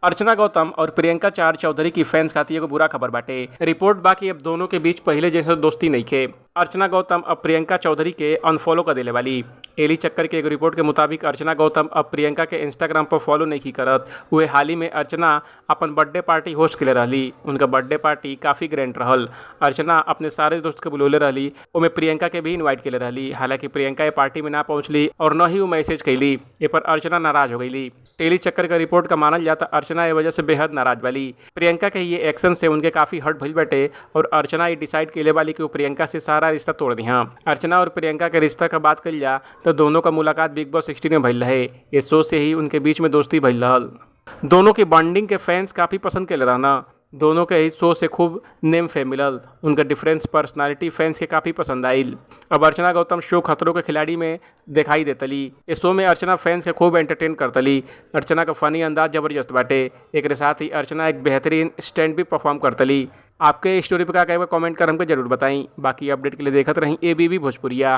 अर्चना गौतम और प्रियंका चार चौधरी की फैंस खातिर एगो बुरा खबर बाटे। रिपोर्ट बा कि अब दोनों के बीच पहले जैसे दोस्ती नइखे। अर्चना गौतम अब प्रियंका चौधरी के अनफॉलो कर देले वाली। टेली चक्कर के एगो रिपोर्ट के मुताबिक अर्चना गौतम अब प्रियंका के इंस्टाग्राम पर फॉलो नहीं करत। वे हाल ही में अर्चना अपन बर्थडे पार्टी होस्ट के रहली। उनका बर्थडे पार्टी काफ़ी ग्रैंड रहल। अर्चना अपने सारे दोस्त के बुलौले रहली, उनमें प्रियंका के भी इन्वाइट के रहली। हालांकि प्रियंका ये पार्टी में ना पहुंचली और न ही वो मैसेज कैली। ये पर अर्चना नाराज हो गई। टेली चक्कर का रिपोर्ट का मानल जाता अर्चना ये वजह से बेहद नाराज वाली। प्रियंका के ये एक्शन से उनके काफ़ी हर्ट भइल बाटे और अर्चना ये डिसाइड केले वाली कि वो प्रियंका से सारा रिश्ता तोड़ दिया। अर्चना और प्रियंका के रिश्ता का बात कल जा तो दोनों का मुलाकात बिग बॉस 16 में भइल रहे। ये शो से ही उनके बीच में दोस्ती भइल रहल। दोनों की बॉन्डिंग के फैंस काफ़ी पसंद के रहना। दोनों के इस शो से खूब नेम फेम मिलल। उनका डिफरेंस पर्सनालिटी फैंस के काफ़ी पसंद आयल। अब अर्चना गौतम शो खतरों के खिलाड़ी में दिखाई देतली। इस शो में अर्चना फैंस के खूब एंटरटेन करतली। अर्चना का फ़नी अंदाज ज़बरदस्त बाटे। एक साथ ही अर्चना एक बेहतरीन स्टैंड भी परफॉर्म करतली। आपके स्टोरी पर क्या कहेगा कमेंट कर हमको जरूर बताएं। बाकी अपडेट के लिए देखते रहें ABB भोजपुरिया।